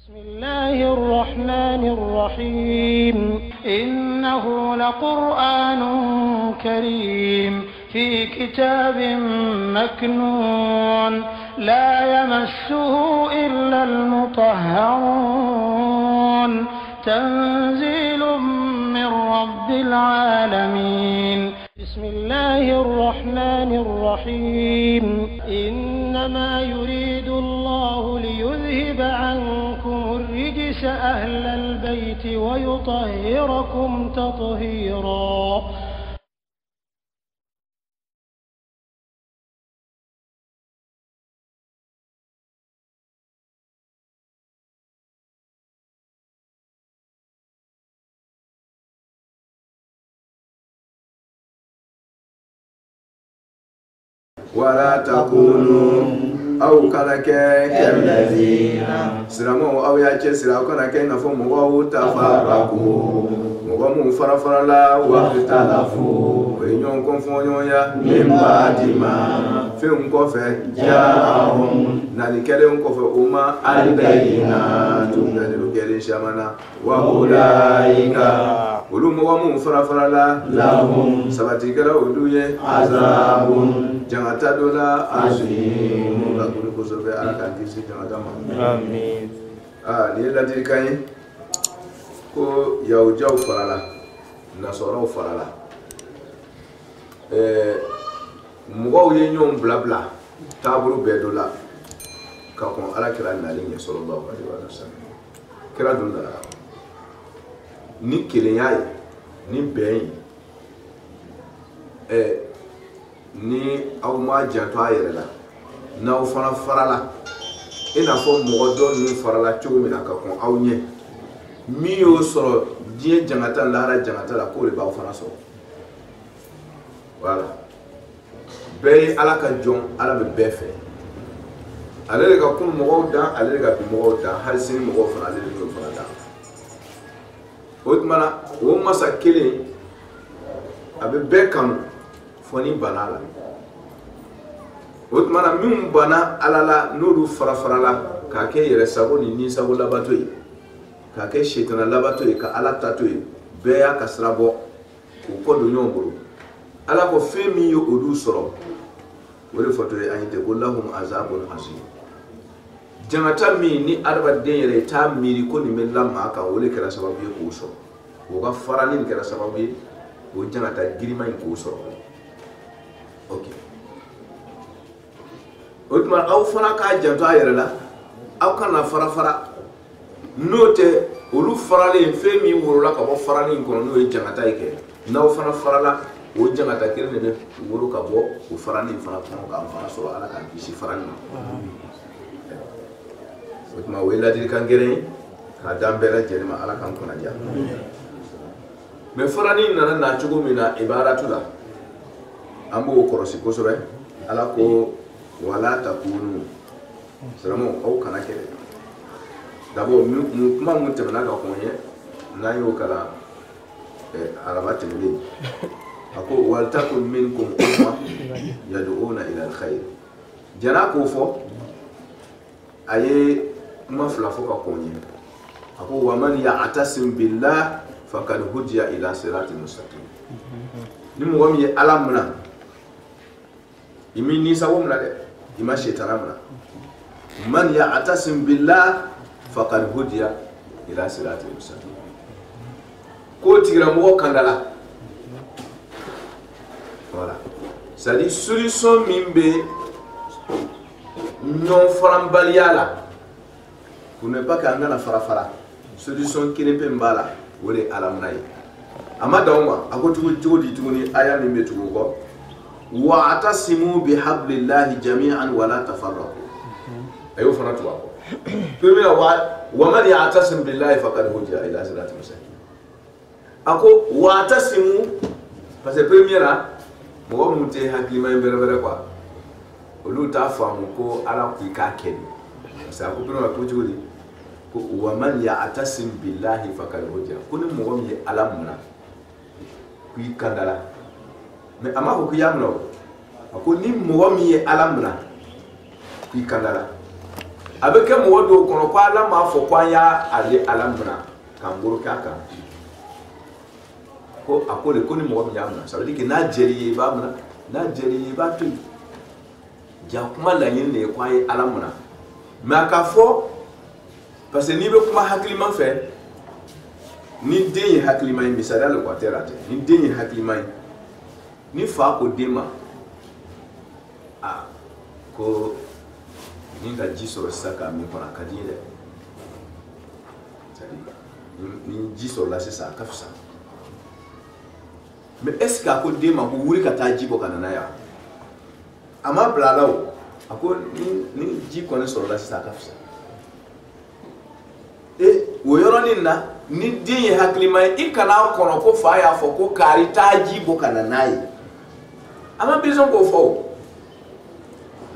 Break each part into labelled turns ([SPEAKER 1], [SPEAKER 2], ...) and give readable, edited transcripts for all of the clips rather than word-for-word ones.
[SPEAKER 1] بسم الله الرحمن الرحيم إنه لقرآن كريم في كتاب مكنون لا يمسه إلا المطهرون تنزيل من رب العالمين بسم الله الرحمن الرحيم إنما يريد الله ليذهب عنكم الرجس أهل البيت ويطهركم تطهيرا.
[SPEAKER 2] ولا تكونوا أو كنك الذين سلموا أو يأتي سلموا كنك نفهم وهو تفرقوا وهم فرفر لا واختلفوا وينكم فنيا من بعد ما فيهم كفر جاءهم نالكلهم كفر أمة البينات نالكلهم شمنا وأولئك ولم وهم فرفر لهم سبتك لأولوية عذاب jangata dola azim la kulu kusobe ala kisi jangata ma amin ni la dirikanye ko yawjaw farala nasoro farala mugaw ye ñom blabla taburu be dola ka ko ala kira nali sallallahu alaihi wasallam kira dola ni kilenyay ni beyin ni aw ma janto ayere la na o fana farala ina fo mo do nu farala cogo mina ka kon aw nye mi yo soro die jangata la ko le ba o fana so voilà be ala ka jon ala be befe ale le ka kun mo da ale le ka bi mo da hal sin mo fana ale le ko fana da otmana o masa kele abe be kan foni banala otmana min bana alala nolu farafarala ka ke yere sabo ni sabo labatoy ka ke shetana labatoy ka ala tatoy be ya kasrabo ko do nyomboro ala ko femi yo odu soro wole fotoy ayite kullahum azabun azim jangata mi ni arba denyere ta miri ko ni mella maka wole kera sababu ye ko so wo ga farani kera sababu ye wo jangata girima ko soro. Ok. Otuma aw fana ka janto ayere la aw kana fara note olu farale fe mi worola ka bo farani ko no e jangata ike na aw fana farala o jangata kire ne woro ka bo o farani fana ko ka fana so ala kan bisi farani otuma wela dir kan gere ka dambera jerima ala kan ko na ja me farani nana na chugo mina ibaratu la ambo korosi kosobe ala ko wala takunu salamo au kana kere dabo mu kuma mun tebana ka konye na yo kala arabati ni ako wal takun minkum umma yad'una ila alkhair jana ko fo aye ma fla fo ka konye ako wa man ya'tasim billah faqad hudiya ila siratil mustaqim ni mo wami alamna imi ni sawo mna de ima shetana mna man ya'tasim billah faqad hudiya ila siratil mustaqim ko tigra mo kandala voilà ça dit solution mimbe non farambaliala pour ne pas kanga na farafara solution kirepe mbala wole alamnai amadawma akotu jodi tuni aya mimbe tuko wa'tasimu bihablillahi jami'an wa la tafarraqu ayo fana to ako premier wa man ya'tasim billahi faqad hudiya ila siratil mustaqim ako wa'tasimu parce que première mo monte hakima mbere kwa olu ta famu ko ala ku ka kedi sa ko premier ko jodi ko wa man ya'tasim billahi faqad hudiya kuni mo mi alamna ku kandala mais ama ko yamno ko ni mo mi alamna ki kandala avec un mot d'eau qu'on a la ma faut quoi ya aller à l'amna kanguru kaka ko akole ko ni mo nyamna ça veut dire que na jeri ba mna na jeri ba tu ja kuma la yin ne kwa yi alamna mais ka fo parce que ni be kuma hakliman fait ni den hakliman misala le quaterate ni den hakliman ni fa ko dema ko ni ga jiso saka mi kona kadire ni jiso la c'est ça kafsa mais est-ce que ko dema ko wuri ka ta jibo kanana ya ama blalaw ako ni ji kona so la c'est ça kafsa e wo yoro ni na ni den hakliman ikana kono ko fa ya fo ko kari ta jibo kanana yi ama besoin ko fo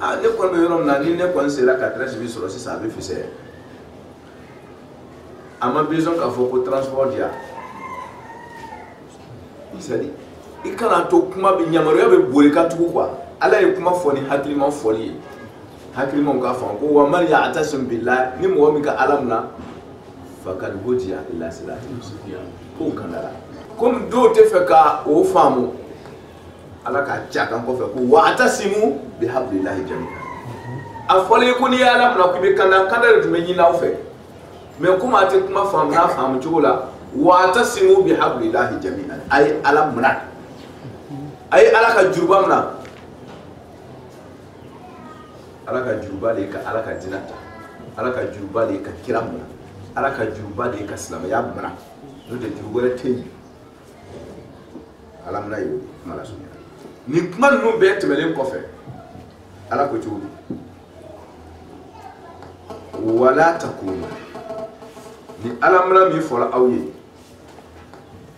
[SPEAKER 2] ne kon yoro na ni ne kon sera 4 bi sur 6 avec fise ama besoin ka fo ko transport dia isali ikana to kuma bi nyamaro ya be bori ka tuku kwa ala e kuma fo ni hakliman foli hakliman ka fa ko wa man ya'tasim billah ni mo mi ka alamna fakad hudiya ila siratil mustaqim ko kanala comme do te fe ka o famu ala ka chaka ko fe ko wa'tasimu bihablillahi jami'an afole ko ni ala mna ko be kana kana tume nyina o fe mais kuma te kuma fam na fam chola wa'tasimu bihablillahi jami'an ay ala mna ay ala ka jurba mna ala ka jurba le ka ala ka dinata ala ka jurba le ka kiramna ala ka jurba le ka salama ya mna no de jurba te ala mna yo mala so ni kuma no be temelen ko fe ala ko tuubi wala takunu ni ala mla mi fola awye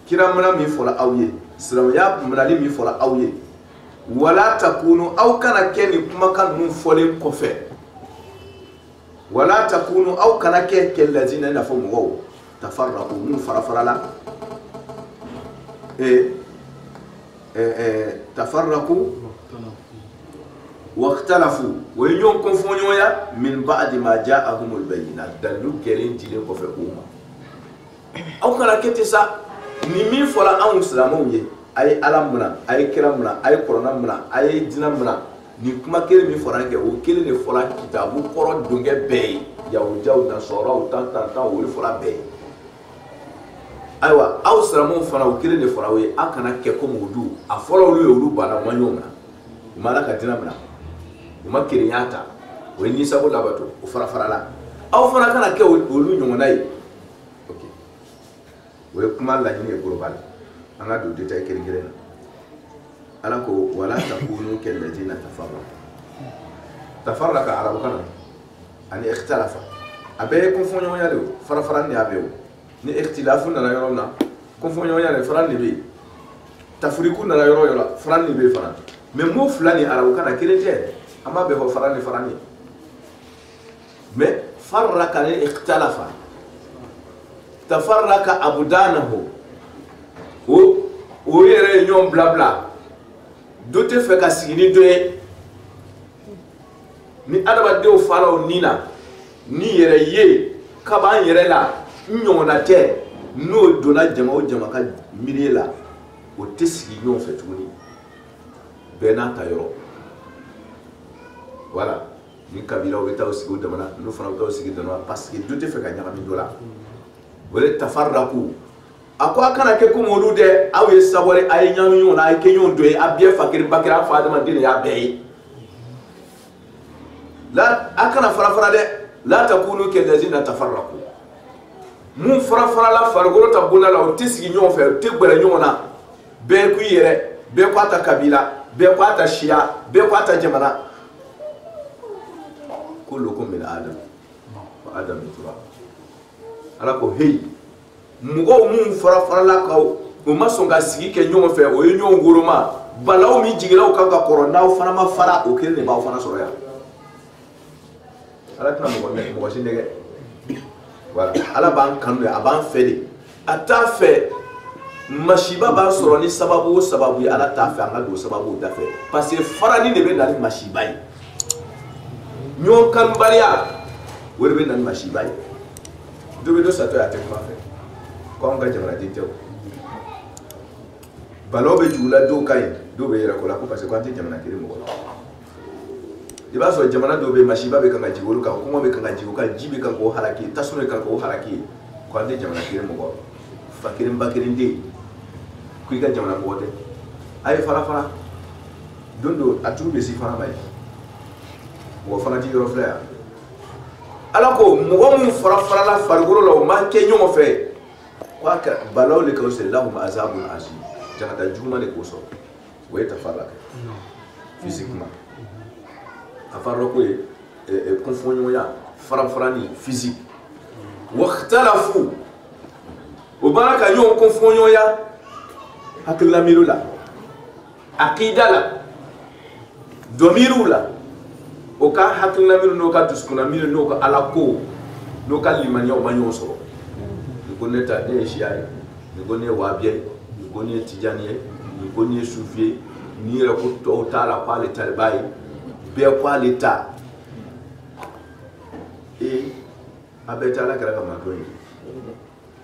[SPEAKER 2] kira mla mi fola awye sira ya mla mi fola awye wala takunu aw kana keni kuma kan mun folen ko fe wala takunu aw kana ke kellazina na fo mo tafarraqu mun farafarala تفرقوا واختلفوا ويوم كونفونيو يا من بعد ما جاءهم البينات دلو كرين تيلي كوفي اوما او كان كتسا ni min fola an islamu ye ay alamuna ay kiramuna ay koronamuna ay dinamuna ni kuma kele mi fola ke o kele ne fola kitabu koro dunge be ya o jaw na soro tan o fola be aywa aw islamu fana o kele ne fola we akana ke ko mudu a fola olu olu bana manyoma mala ka dinamuna uma kele nyata we ni sabo labato o fara la aw fana kana ke olu nyonai okay we kuma la ni global anga do detail kele kele ala ko wala takunu kal ladina tafarraqa arabu kana ani ikhtalafa abe confonyo yale fara ni abe ni ikhtilafu na yorona confonyo yale fara ni be tafriku na yorona fara ni be fara mais mo fulani arabu kana kele je ama be ho fara ni mais farraqa ni ikhtalafa tafarraqa abdanahu o yere ñom blabla dote fe ka sigini doye ni adaba de o falo nina ni yere ye kaba yere la ñona te no dona jama o jama ka mirela o tesigi ñon fe tuni bena tayoro voilà ni kabila o beta o sigi o damana no fana o sigi dana parce que dote fe ka ñama mi dola wala tafarraqu akwa kana ke ko modu de awe sabore ay nyam yon ay ke yon do abie fakir bakira fadama dine ya bey la akana farafara de la takunu ke lazina tafarraqu mun farafara la fargoro tabuna la o tisgi nyon fe te gbere nyona be ku yere be ko ata kabila be ko ata shia be ko ata jamana kullukum min adam wa adam turab ala ko hey mugo mun fara la kaw o ma songa sigi ke nyoma fe o yenyo ngoroma balaw mi jigira o kanga korona o fana ma fara o kele ne ba o fana soro ya ala tana mo shindege voilà ala ban kanu ya ban fede ata fe mashiba ba soro ni sababu ya ala ta fe anga do sababu da fe parce que fara ni ne be dali mashiba yi nyo kan balia o de bɛ na ni masiba ye dɔ bɛ dɔ satɔ ye a tɛ kuma fɛ ko anw ka jamanaden tɛ o balaw bɛ jugu la dɔw ka ɲi dɔw bɛ yɛrɛ ko la ko parce que ko an tɛ jamana kelen mɔgɔ la i b'a sɔrɔ jamana dɔw bɛ yen masiba bɛ kan ka jigin olu kan kɔngɔ bɛ kan ka jigin o kan ji bɛ kan k'o halaki tasuma bɛ kan k'o halaki ko an tɛ jamana kelen mɔgɔ fa kelen ba kelen den ko i ka jamana mɔgɔ tɛ a ye fara fara don dɔ a turu bɛ si fana ma ye mɔgɔ fana tɛ yɔrɔ filɛ yan ala ko mɔgɔ min fara farala farikolo la o ma kɛ ɲɔgɔn fɛ ko a ka balaw le ka se lahum azabun azim janata juguman de k'o sɔrɔ o ye tafara kɛ physiquement a fara ko ye kɔnfɔɲɔgɔnya fara farani physique wakhtalafu o baara ka ɲɔgɔn kɔnfɔɲɔgɔnya hakilila miiriw la akida la dɔmiriw la o ka hakilina miiri n'o ka dusukuna miiri n'o ka ala ko n'o ka limaniya o ma ɲɔgɔn sɔrɔ ni ko ne ta ne ye siya ye ni ko ne ye wahabiya ye ni ko ne ye tijani ye ni ko ne ye sufi ye ni yɛrɛ ko tɔw t'a la k'ale taliba ye bɛɛ ko ale ta a bɛɛ tɛ ala kɛra ka mandon ye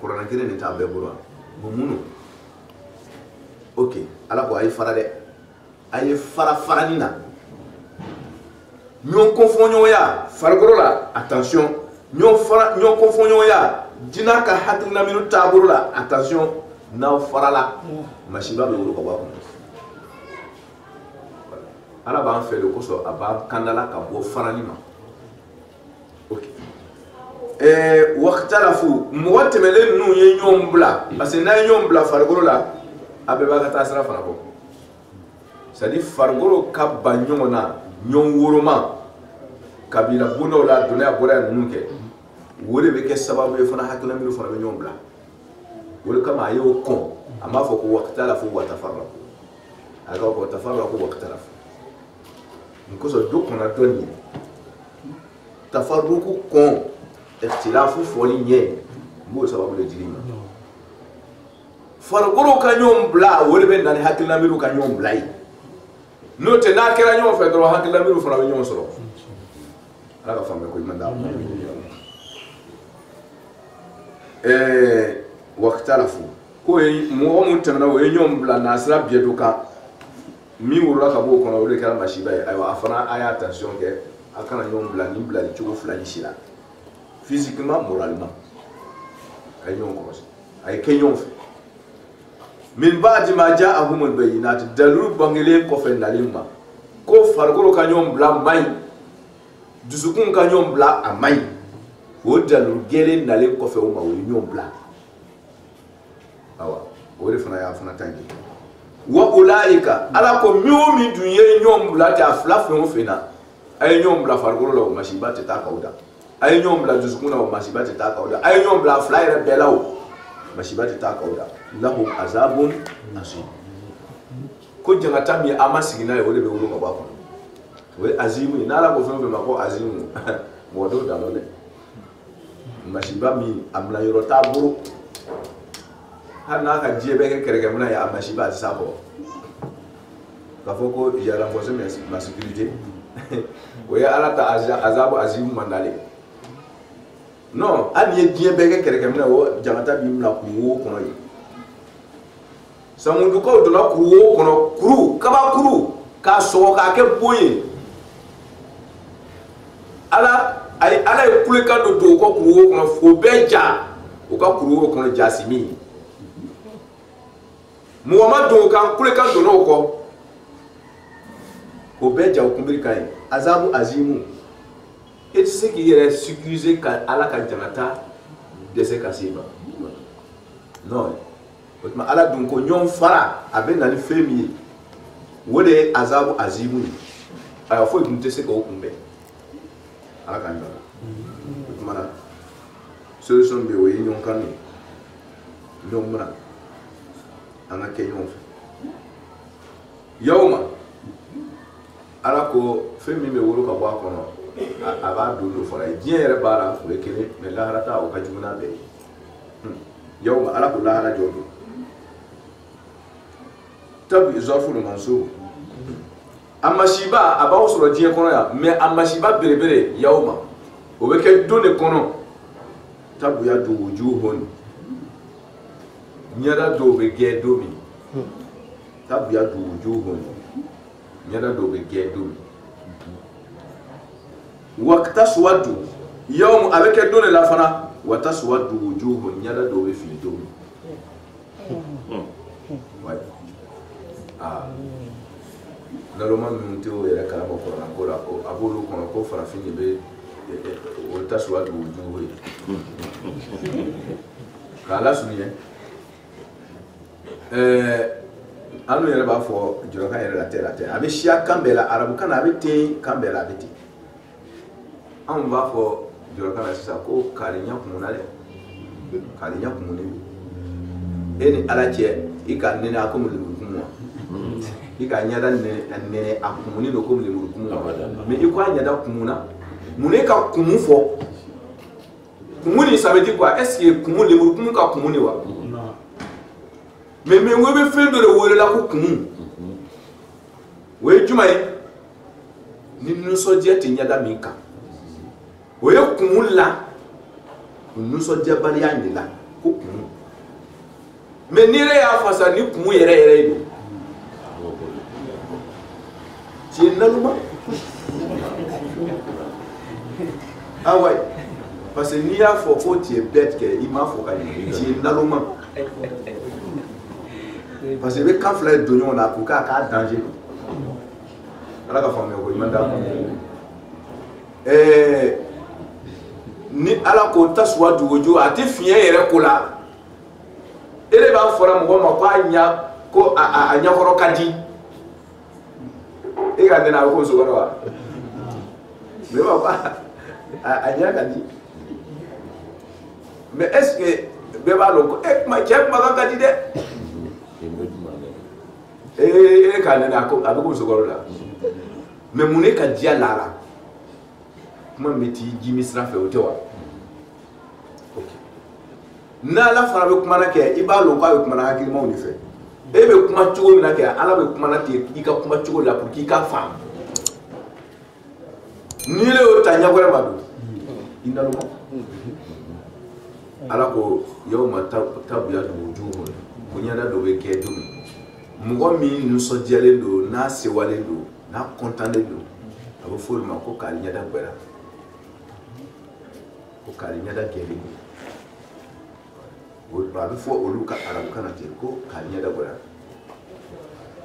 [SPEAKER 2] kuranɛ kelen de t'a bɛɛ bolo wa bon munnu ok ala ko a ye fara dɛ a ye fara farani na ɲɔgɔn kɔnfɔɲɔgɔnya farikolo la attention ɲɔgɔn kɔnfɔɲɔgɔnya jinɛ ka hakilina minnu taabolo la attention n'aw farala masiba bɛ wolo ka bɔ a kɔnɔ ala b'an fɛ de kosɔn a b'an kandala ka bɔ farani ma ok wakhtalafu mɔgɔ tɛmɛlen ninnu ye ɲɔgɔn bila parce que n'a ye ɲɔgɔn bila farikolo la a bɛɛ b'a ka taa sira fana bɔ c'est à dire farikolo ka ba ɲɔgɔn na ɲɔgɔn woroma kabila bondaw la donnaya bɔra ninnu kɛ o de bɛ kɛ sababu ye fana hakilina minnu fana bɛ ɲɔgɔn bila o de kama a y'o kɔn a m'a fɔ ko wakhtalafu wa tafarraqu a ka fɔ tafarraqu wa wakhtalafu nin kosɔn dɔ kɔnna dɔ nin ye tafarruqu kɔn ikhtilafu fɔli ɲɛ n b'o sababu de dili ma farikolo ka ɲɔgɔn bila o de bɛ na ni hakilina minnu ka ɲɔgɔn bila ye n'o tɛ n'a kɛra ɲɔgɔn fɛ dɔrɔn hakilina minnu fana bɛ ɲɔgɔn sɔrɔ ala ka faamuya ko ɲuman d'a ma wakhtalafu ko ye mɔgɔ mun tɛmɛna o ye ɲɔgɔn bila nasira biyɛdo kan min wolola ka bɔ o kɔnɔ o de kɛra masiba ye ayiwa a fana a y'a attention kɛ a kana ɲɔgɔn bila nin bilali cogo fila ni si la physiquement moralement a ye ɲɔgɔn kɔlɔsi a ye kɛ ɲɔgɔn fɛ min ba'di ma ja'ahumul bayyinat dalilu bangelen kɔfɛ nalen ma ko farikolo ka ɲɔgɔn bila man ɲi dusukun ka ɲɔgɔn bila a man ɲi o dalilu gɛlɛn nalen kɔfɛ o ma o ye ɲɔgɔn bila awa o de fana y'a fana ta ye wa ulaika ala ko min o min dun ye ɲɔgɔn bila ten a fila fɛn o fɛn na a ye ɲɔgɔn bila farikolo la o masiba tɛ taa k'aw da a ye ɲɔgɔn bila dusukun na o masiba tɛ taa k'aw da a ye ɲɔgɔn bila a fila yɛrɛ bɛɛ la o masiba tɛ taa k'aw da lahum azabun azim ko jangata min a ma sigi n'a ye o de bɛ wolo ka bɔ a kɔnɔ o ye azimu ye n'ala ko fɛn o fɛn ma ko azimu mɔgɔ dɔw dan dɛ masiba min a mina yɔrɔ t'a bolo hali n'a ka diɲɛ bɛɛ kɛ kɛrɛkɛmina ye a masiba a tɛ s'a kɔrɔ k'a fɔ ko j'ai renforcé ma sécurité o ye ala ta azabu azimu mandale non hali n'i ye diɲɛ bɛɛ kɛ kɛrɛkɛmina o jangata b'i mina kuru wo kɔnɔ ye samudukaw donna kuru wo kɔnɔ kuru kabakuru k'a sɔgɔ k'a kɛ bon ye ala ye kulekan dɔ don u ka kuru wo kɔnɔ fo bɛɛ ja u ka kuru wo kɔnɔ jasi min mɔgɔ ma don o kan kulekan donna o kɔ k'o bɛɛ ja o kunbiri kan ye azabu azimu e tɛ se k'i yɛrɛ sécuriser ka ala ka jangata dɛsɛ ka se ma non o tuma ala dun ko ɲɔgɔn fara a bɛ na ni fɛn min ye o de ye azabu azimu ye ayiwa foyi tun tɛ se k'o kunbɛn ala k'an ɲɔgɔn o tuma na solution bɛ yen o ye ɲɔgɔn kan de ɲɔgɔn mina an ka kɛ ɲɔgɔn fɛ yawma ala ko fɛn min bɛ wolo ka bɔ a kɔnɔ a b'a don dɔ fara ye diɲɛ yɛrɛ b'a la o ye kelen mais lahara ta o ka jugu n'a bɛɛ ye yawma ala ko lahara jɔ don tabi zɔfu ni manso a masiba a b'aw sɔrɔ diɲɛ kɔnɔ yan mais a masiba belebele yawma o bɛ kɛ don de kɔnɔ tabiyatu wujuhun ɲɛda dɔw bɛ gɛn don min tabiyatu wujuhun ɲɛda dɔw bɛ gɛn don min wa taswadu yawm a bɛ kɛ don de la fana wa taswadu wujuhun ɲɛda dɔw bɛ fili don min naloma minnu tɛ o yɛrɛ kalama kuranko la a b'olu kɔnɔ ko farafin de bɛ o taswadu wujuhun ye k'a lasurunya an yɛrɛ b'a fɔ jɔrɔkan yɛrɛ la tɛ a bɛ siya kan bɛɛ la arabukan na a bɛ ten kan bɛɛ la a bɛ ten anw b'a fɔ jɔrɔkan na sisan ko kariɲa kumuna dɛ kariɲa kumunen e ni ala cɛ i ka nɛnɛ a komi lemurukumu wa i ka ɲɛda nɛnɛ a kumunen don komi lemurukumu wa mais i ko a ɲɛda kumuna mun e ka kumu fɔ kumu ni ça veut dire quoi est-ce que kumu lemurukumu ka kumu ni wa mais wo bɛ fɛn dɔ de welela ko kumu o ye juma ye ni nisɔndiya tɛ ɲɛda min kan o ye kumu la o nisɔndiyabaliya de la ko kumu mais ni yɛrɛ y'a fasa ni kumu yɛrɛ yɛrɛ ye don tu es naloma ah ouais parce que n'i y'a fɔ ko tu es bête kɛ i m'a fɔ ka ɲɛ tu es naloma parce que i bɛ kan fila de don ɲɔgɔn na pour k'a danger ala ka faamuya ko i ma d'a ma ni ala ko taswadu wujuh a tɛ fiɲɛ yɛrɛ ko la e de b'a fɔra mɔgɔ ma ko a ɲɛkɔrɔ ka di e ka nɛnɛ a bɛ ko musokɔrɔ wa mais b'a fɔ a ɲɛ ka di mais est ce que bɛɛ b'a dɔn ko cɛ kumakan ka di dɛ e ka nɛnɛ a bɛ ko musokɔrɔ la mais mun ne ka diya lara kuma min bɛ t'i jimi sira fɛ o tɛ wa n'ala fana bɛ kumana kɛ i b'a dɔn k'a bɛ kumana hakilimaw de fɛ e bɛ kuma cogo min na kɛ ala bɛ kumana ten i ka kuma cogo la pour k'i ka faamu n'i le y'o ta ɲɛ wɛrɛ ma don i naloma ala ko yawma tabyadu wujuhun ko ɲɛda dɔ bɛ kɛ don min mɔgɔ min nisɔndiyalen don n'a sewalen don n'a kɔntannen don a bɛ fɔ olu ma ko k'ale ɲɛda gbɛra ko k'ale ɲɛda gɛlɛn a bɛ fɔ olu ka arabukan na ten ko k'ale ɲɛda gbɛra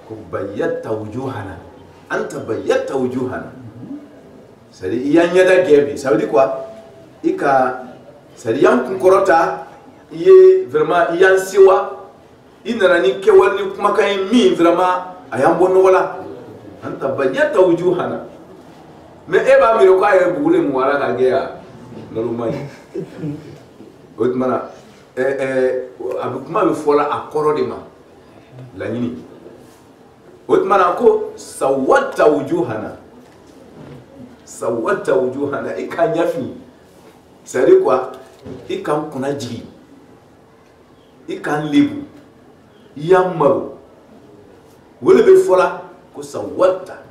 [SPEAKER 2] ko bayyata wujuhana anta bayyata wujuhana c'est à dire i y'a ɲɛda gɛn bi ça veut dire quoi i ka c'est à dire i y'an kunkɔrɔta i ye vraiment i y'an sewa i nana ni kɛwale ni kumakan ye min vraiment a y'an bɔ nɔgɔ la anta bayyata wujuhana mais e b'a miiri k'a yɛrɛ bugulen mun ala ka gɛn ya n'olu ma ɲi o tuma na a bɛ kuma bɛ fɔla a kɔrɔ de ma laɲini o tuma na ko sawata wujuhana i ka ɲɛfin c'est à dire quoi i k'an kunna jigi i k'an lebu i y'an malo o de bɛ fɔla ko sawata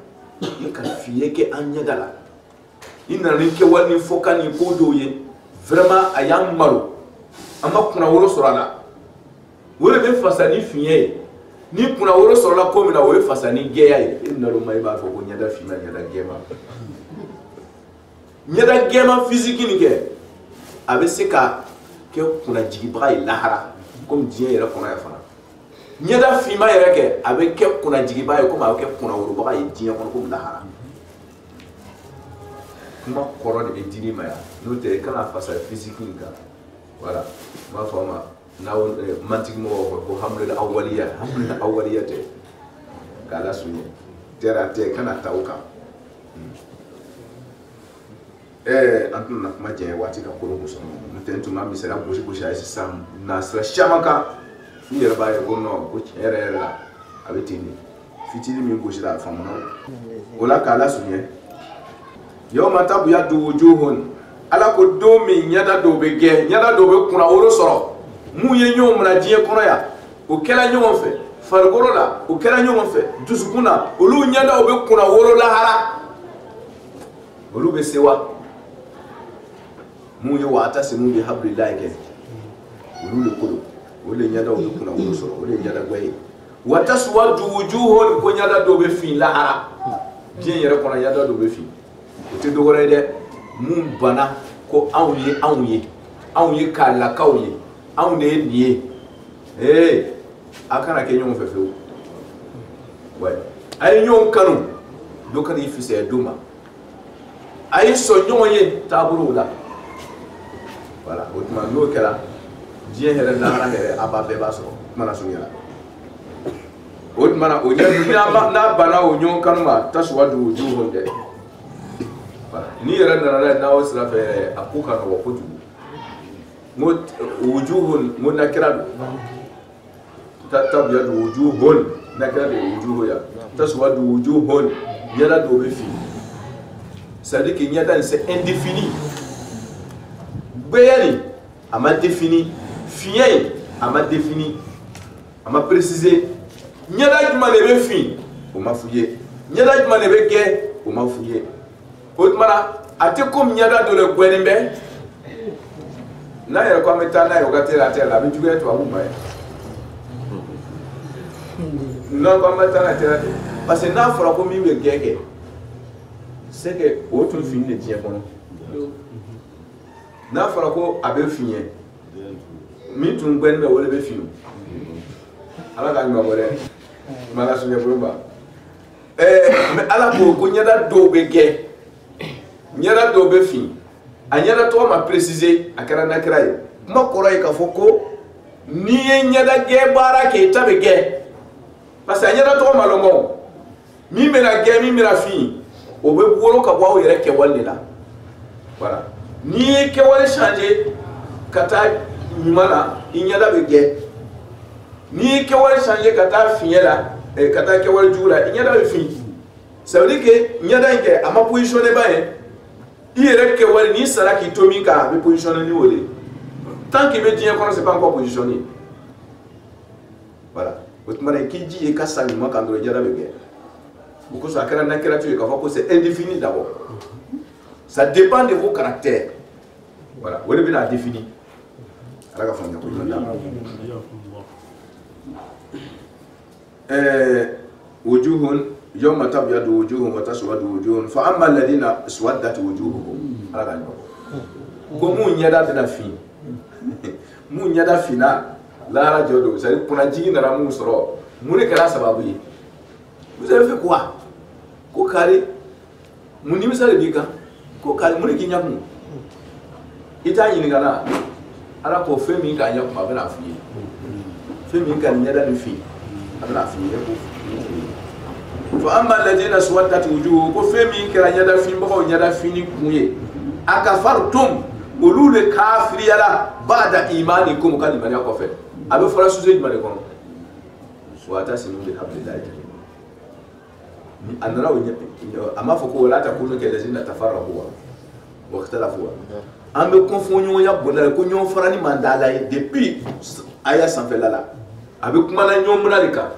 [SPEAKER 2] i ka fiɲɛ kɛ an ɲɛda la i nana ni kɛwale ni fɔkan ni ko dɔw ye vraiment a y'an malo an ma kunna wolo sɔrɔ a la o de bɛ fasa ni fiɲɛ ye ni kunna wolo sɔrɔla ko min na o ye fasa ni gɛya ye e naloma i b'a fɔ ko ɲɛda finma ɲɛda gɛma ɲɛda gɛma physique nin kɛ a bɛ se ka kɛ kunna jigibaga ye lahara komi diɲɛ yɛrɛ kɔnɔ yan fana ɲɛda finma yɛrɛ kɛ a bɛ kɛ kunna jigibaga ye komi a bɛ kɛ kunna worobaga ye diɲɛ kɔnɔ komi lahara kuma kɔrɔ de bɛ dini ma yan n'o tɛ kana fasa physique nin kan voilà n b'a fɔ a ma n'aw mantigi mɔgɔw fɔ ko hamdulila awwaliya tɛ k'a lasurunya tɛra tɛ kana ta o kan an tɛna kuma jɛn waati ka kolo kosɔn n'o tɛ n tun b'a misaliya gosi a ye sisan na sira caman kan n yɛrɛ b'a ye ko non ko tiɲɛ yɛrɛ la a bɛ ten de fitinin min gosira a faamuna o la k'a lasurunya yawma tabyaddu wujuhun ala ko don min ɲɛda dɔw bɛ gɛn ɲɛda dɔw bɛ kunna wolo sɔrɔ mun ye ɲɔgɔn minɛ diɲɛ kɔnɔ yan o kɛra ɲɔgɔn fɛ farikolo la o kɛra ɲɔgɔn fɛ dusukun na olu ɲɛdaw bɛ kunna wolo lahara olu bɛ sewa mun ye wa'tasimu bihablillahi kɛ olu le kolo o le ɲɛdaw bɛ kunnawolo sɔrɔ o le ɲɛda gɔye wa taswaddu wujuhun ko ɲɛda dɔ bɛ fin lahara diɲɛ yɛrɛ kɔnɔ ɲɛda dɔ bɛ fin o tɛ dɔwɛrɛ ye dɛ mun bana ko anw ye k'alakaw ye anw de ye nin ye a kana kɛ ɲɔgɔn fɛ fiyewu a ye ɲɔgɔn kanu dɔ kana i fisaya dɔ ma a ye sɔn ɲɔgɔn ye taabolow la voilà o tuma n'o kɛra diɲɛ hɛrɛ lahara hɛrɛ a b'a bɛɛ b'a sɔrɔ kuma na surunya la o tuma na o ɲɛ n'a banna o ɲɔgɔn kanu ma taswaddu wujuhun dɛ voilà n'i yɛrɛ nana n'a ye n'aw sira fɛ a ko ka nɔgɔ kojugu n ko wujuhun n ko nakira don tabyaddu wujuhun nakira de ye wujuhu ya taswaddu wujuhun ɲɛda dɔw bɛ fin c'est-à-dire que ɲɛda in c'est indéfini gbɛya nin a ma défini fiɲɛ in a ma défini a ma préciser ɲɛda jumɛn de bɛ fin o ma f'u ye ɲɛda jumɛn de bɛ gɛ o ma f'u ye o tuma na a tɛ komi ɲɛda dɔ le gwɛnnen bɛ n'a yɛrɛ ko an bɛ taa n'a ye o ka teli a tɛ la a bɛ juguya tubabu ma ye n'an ko an bɛ taa n'a ye parce que n'a fɔra ko min bɛ gɛ kɛ c'est que o tun fini de diɲɛ kɔnɔ n'a fɔra ko a bɛ fiɲɛ min tun gwɛnnen bɛ o de bɛ fini ala k'a ɲuman bɔ dɛ mala suɲɛ bolo ma mais ala ko ɲɛda dɔw bɛ gɛ ɲɛda dɔw bɛ fin a ɲɛda tɔgɔ ma préciser a kɛra nakira ye kuma kɔrɔ ye k'a fɔ ko n'i ye ɲɛda gɛ baara kɛ i ta bɛ gɛ parce que a ɲɛda tɔgɔ ma lɔngɔ min bɛna gɛ min bɛna fin o bɛ wolo ka bɔ aw yɛrɛ kɛwale de la voilà n'i ye kɛwale changer ka taa ɲuman na i ɲɛda bɛ gɛ n'i ye kɛwale changer ka taa fiɲɛ la ka taa kɛwale jugu la i ɲɛda bɛ fin ça veut dire que ɲɛda in kɛ a ma positionner ba ye i yɛrɛ kɛwale n'i sara k'i to min kan a bɛ positionner ni o de ye tant qu'il bɛ diɲɛ kɔnɔ c'est pas encore positionné voilà o tuma na i k'i ji ye ka sa ɲuman kan dɔrɔn ɲɛda bɛ gɛ o kosɔn a kɛra nakira tu ye k'a fɔ ko c'est indéfini d'abord ça dépend de vos caractères voilà o de bɛna défini ala ka faamuya ko ɲuman d'a ma wujuhun yawma tabyaddu wujuhun wa taswaddu wujuhun fa amma alladhina iswaddat wujuhuhum ala ka ɲuman ko mun ɲɛda bɛna fin mun ɲɛda finna lahara jɔ don c'est à dire kunnajigi nana mun sɔrɔ mun de kɛra sababu ye vous avez fait quoi ko kari mun nimisa de b'i kan ko kari mun de k'i ɲakun i t'a ɲininka na ala ko fɛn min k'a ɲakun a bɛna f'i ye fɛn min ka ɲɛda ni fin a bɛna f'i ye ko fa amma alladhina iswaddat wujuhuhum ko fɛn min kɛra ɲɛda finbagaw ɲɛda fini kun ye akafartum olu le kafiriyala ba'da imanikum ka limaniya kɔfɛ a bɛ fɔra sujet jumɛn de kɔnɔ wa'tasimu bihablillahi a nana a m'a fɔ ko wala takunu kallazina tafarraqu wa ikhtalafu an bɛ kɔnfɔ ɲɔgɔnya bonda ko ɲɔgɔn farali man d'a la ye depuis aya sanfɛla la a bɛ kumana ɲɔgɔn minɛ de kan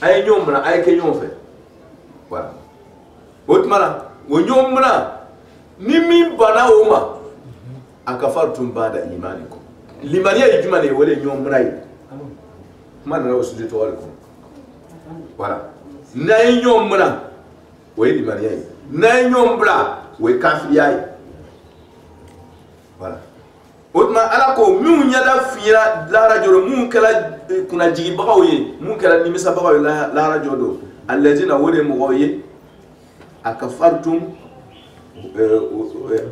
[SPEAKER 2] a ye ɲɔgɔn minɛ a ye kɛ ɲɔgɔn fɛ voilà o tuma na o ɲɔgɔn minɛ ni min banna o ma akafartum ba'da imanikum limaniya ye jumɛn de ye o de ye ɲɔgɔn minɛ ye kuma nana o sujet tɔgɔ de kɔnɔ voilà n'a ye ɲɔgɔn minɛ o ye limaniya ye n'a ye ɲɔgɔn bila o ye kafiriya ye voilà o tuma ala ko minnu ɲɛda fiɲɛra lahara jɔ don minnu kɛra kunnajigibagaw ye minnu kɛra nimisabagaw ye lahara jɔ don alladhina o de ye mɔgɔw ye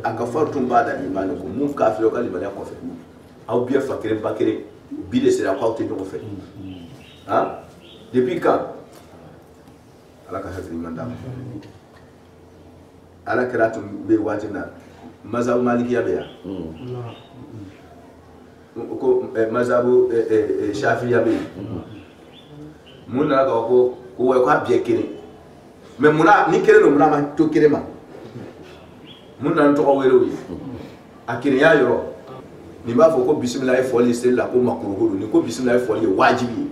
[SPEAKER 2] akafartum ba'da imanikum mun kafiriw ka limaniya kɔfɛ aw bɛɛ fa kelen ba kelen bi de sera k'aw tɛ ɲɔgɔn fɛ han depuis quand ala ka hakili ɲuman d'a ma ala kɛra tun bɛ waati min na mazhabu malikiya bɛ yan ko mazhabu shafiya bɛ yen mun nana k'a fɔ ko k'a bɛɛ kelen mais munna ni kelen don munna a ma to kelen ma mun nana tɔgɔ wɛrɛw ye a kelenya yɔrɔ nin b'a fɔ ko bisimila ye fɔli seli la ko makuruhu don nin ko bisimila ye fɔli ye wajibi ye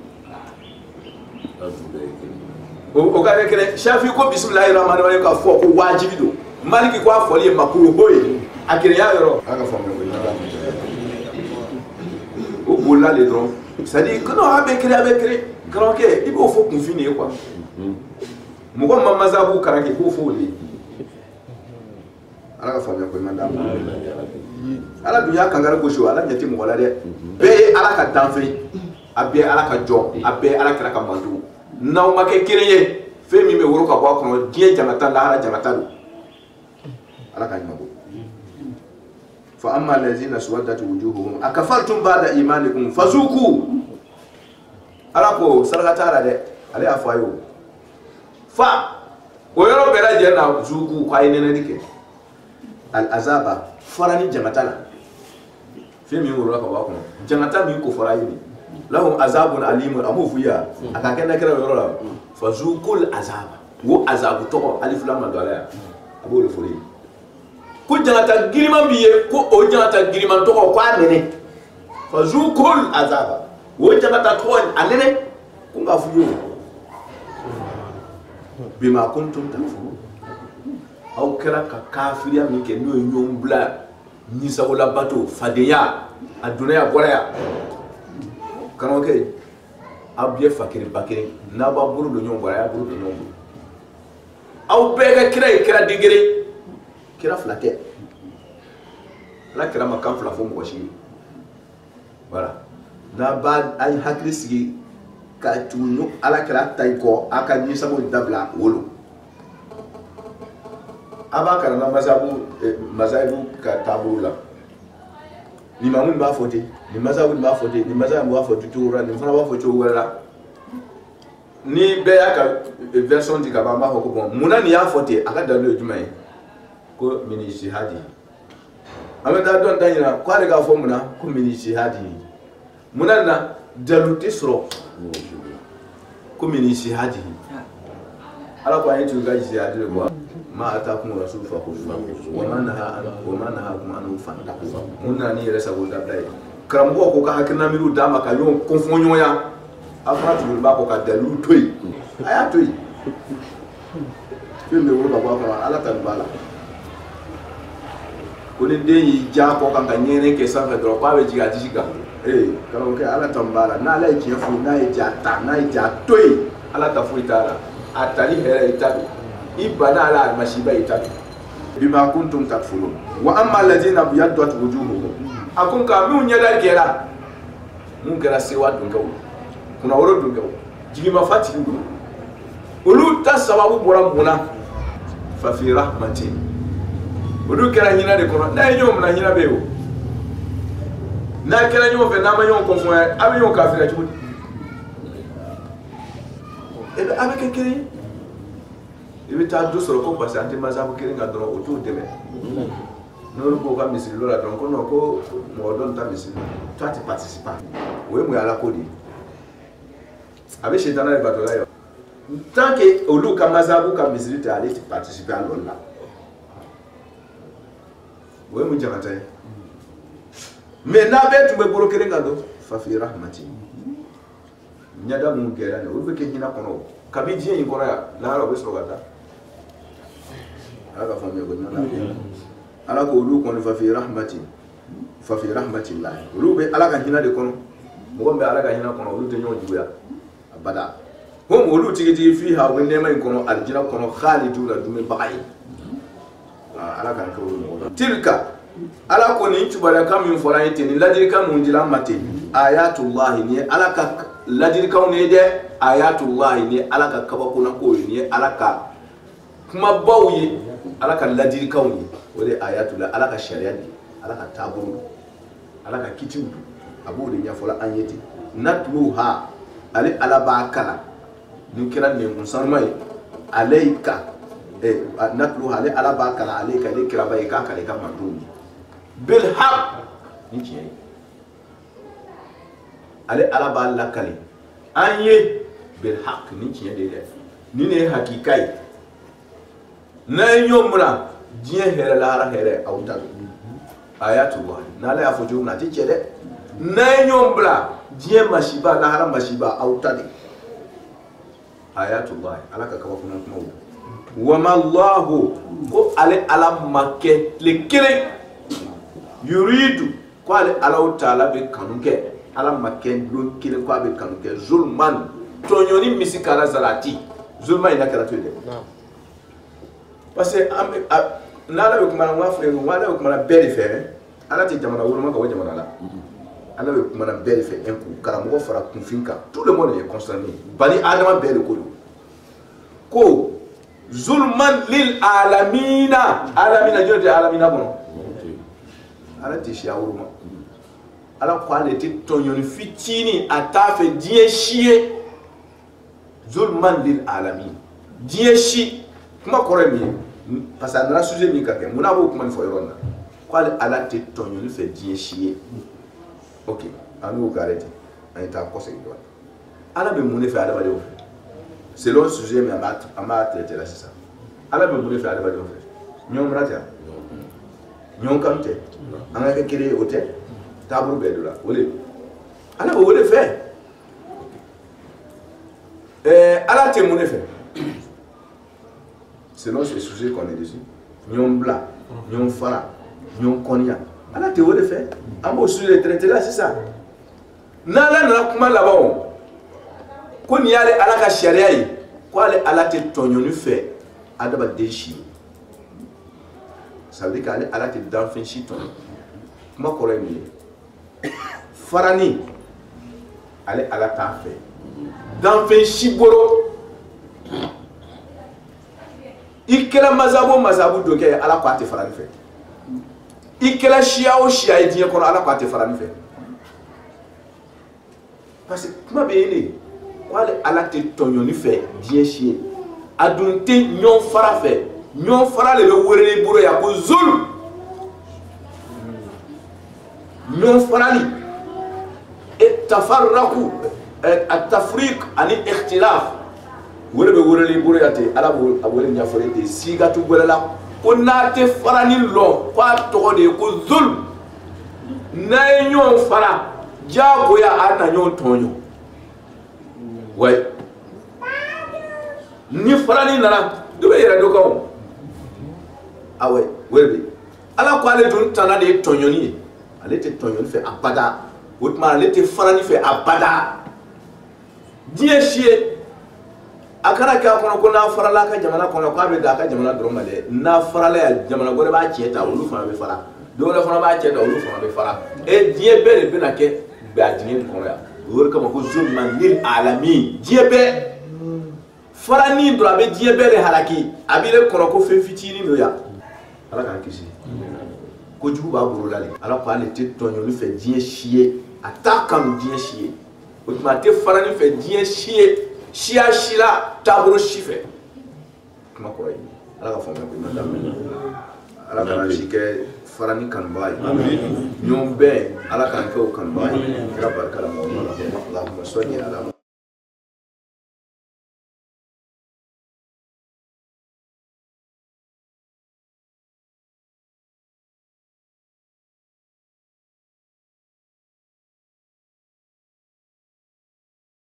[SPEAKER 2] o ka kɛ kelen shafi ko bisimilahi rahmani rahim ka fɔ ko wajibi don maliki ko afoli makuru hoye akire ya yoro aka famu ko o bola le dron ça dit que non avec créé grand que il faut qu'on finisse quoi mugo mamazabu karake ko fo le ala ka famu ko manda ala dunya kangara ko sho ala nyati mo wala de be ala ka danfe abe ala ka jo abe ala kira ka mandu naw make kireye fe mi me woro ka bo kono die jamata la ala jamata do ala ka nyabo fa amma allazina suwaddat wujuhuhum akafartum ba'da imanikum fazuku ala ko sargatara de ala afayo fa o yoro bera je na zuku kwa inene dike al azaba farani jamata la fe mi woro ka bo kono jamata mi ko fara yini lahum azabun alimun amufiya akakenda kira yoro la fazukul azaba wo azabu to alif lam dala abo le fori ko jangata giriman biye ko o jangata giriman to ko anene fazukul azaba wo jangata to anene ko nga fuyo bima kuntum takfurun aw kira ka kafiriya mi ke no nyombla ni sawola bato fadeya aduna boraya kano ke abye fakiri bakiri na ba buru do nyom boraya buru do nyom aw bega kira digere kira flake la kira makam flafo mo shi voilà na ba ay hakri sigi ka tunu ala kira tay ko aka ni sabo dabla wolo aba kana na mazabu ka tabula ni mamun ba fote ni mazabu ba fote ni mazabu ba fote tura ni fana ba fote wala ni be aka version di ka ba ma ko bon muna ni ya fote aka dalo jumai ko mini jihadi ameda don danyina ko ale ga fo muna ko mini jihadi muna na dalu tisro ko mini jihadi ala ko ayi ga jihadi ko ma atakum rasul fa khudhu wa man nahakum an fantahu muna ni resa go dablay krambo ko ka hakina miru dama ka yon konfonyo ya afatu ba ko ka dalu toy aya toy fimbe wo ba ko ala tan bala koni deyi ja ko kan nyene ke sa fedro pa be jiga jiga kalo ke ala tan bala na la ki fu na ja ta na ja toy ala ta fu itala atali here itabi ibana ala almashiba itabi bima kuntum takfurun wa amma alladhina biyaddat wujuhuhum akun ka mi unyada gera mun gara sewa dunga kuna woro dunga jigi ma fati ndu ulu ta sababu bora muna fa fi rahmatin ulu kera hina de kono na nyom na hina bewo na kera nyom fe na ma nyom konfo abi nyom kafira chudi ebe abeke kere ibi ta do soro ko parce anti mazabu kere nga dro o to deme no ko ka misiri lola don ko no ko mo don ta misiri toi tu participes we mo ala ko di avec chetana le bato là tant que olu ka mazabu ka misiri ta aller participer à l'on là we mo jamata mais na be tu me boro kere nga do fa fi rahmati nyada mu gera ne o be ke hina kono kabi dien ko ya la ro be so gata ala fa me go na ala ko olu ko fa fi rahmatillah olu be ala ka hina de kono mo be ala ka hina kono olu te nyo juya abada ho mo olu tigi fi ha we ne mai kono aljina kono khaliduna dume ba'i ala ka ko mo tilka ala ko ni tubara kam min fora yete ni ladirika mun dila mate ayatullah ni ala ka ladirika ne de ayatullah ni ala ka kaba ko na ko ni ala ka kuma bawye ala ka ladirika ni wale ayatullah ala ka sharia ni ala ka taburu ala ka kitibu abu de nya fola anyeti natluha ali ala ba kala ni kira ne mun san mai alayka natluha ali ala ba kala alayka ni kira bai ka kale ka manduni bil haq ni ci ali ala ba la kale anye bil haq ni ci de ni ne hakikai na yomra diye here la here auta ayatullah na la afojo na ti cede na yombra diye mashiba la mashiba auta de ayatullah alaka kawa kuna kuma wama Allahu ko ale ala make le kele yuridu ko ale ala taala be kanuke ala make lo kele ko be kanuke zulman tonyoni misikara zalati zulman ina karatu de parce que nala be kuma na frère wala be kuma na belle fait ala ti jamana wuruma ka jamana la ala be kuma na belle fait un coup karamo fara kunfinka tout le monde est concerné bani adama belle ko zulman lil alamina jote alamina bono ala ti shawuruma ala ko ale ti tonyoni fitini atafe die chier zulman lil alamin die chi kuma kore mi parce que na sujet mi kake muna bo kuma fo yorona ko ale ala ti tonyoni fe die chier ok anu gareti ani ta ko se do ala be mune fe ala ba de c'est le sujet mais à ma traiter là c'est ça ala be mune fe ala ba de ñom rata ñom kamte anga ke créer hôtel tabou be do la wolé ala bo wolé fait ala te mune fe selon ce sujet qu'on est dessus ñom bla ñom fara ñom konya ala te wolé fait amo sujet traiter là c'est ça nala na kuma labaw ko ni yale ala ka sharia yi ko ale ala te tonyonu fe adaba deshi ça veut dire qu'ale ala te danfin shi ton kuma ko remi farani ale ala ta fe danfin shi boro ikela mazabu doke ala ko ate farani fe ikela shia o shia e die ko ala ko ate farani fe parce que kuma be ni kwale ala te tonyoni fe die chie adunte nyon fara fe nyon fara le wéré buro ya ko zul nyon fara li et tafarraqu at tafriq ani ikhtilaf wéré buro ya te ala bo wéré nya fere te sigatu la ko na te fara ni lo kwa to de ko zul na nyon fara jago ya ana nyon tonyo ouais ni farani nana do be yere do kaw ah ouais webe ala ko ale dun tana de tonyoni ale te tonyoni fe abada wotma ale te farani fe abada die chie akara ka kono ko na farala ka jamana kono ko be da ka jamana do male na farala ya jamana gore ba chieta olu fa be fara do le fara ba chieta olu fa be fara e die be be na ke be adini kono ya wor kama ko zulman lil alamin diebe farani do abe diebe le halaki abile kono ko fe fitini no ya ala kan kisi ko jugu ba buru lale ala ko ale te tonyo lu fe die chie atakam die chie o ma te farani fe die chie chia shila tabro chife kuma ko yi ala ka fama ko madame ala kan shike farani kan bay amin ñom be ala kan ko kan bay rabbar kala mo Allahumma salli ala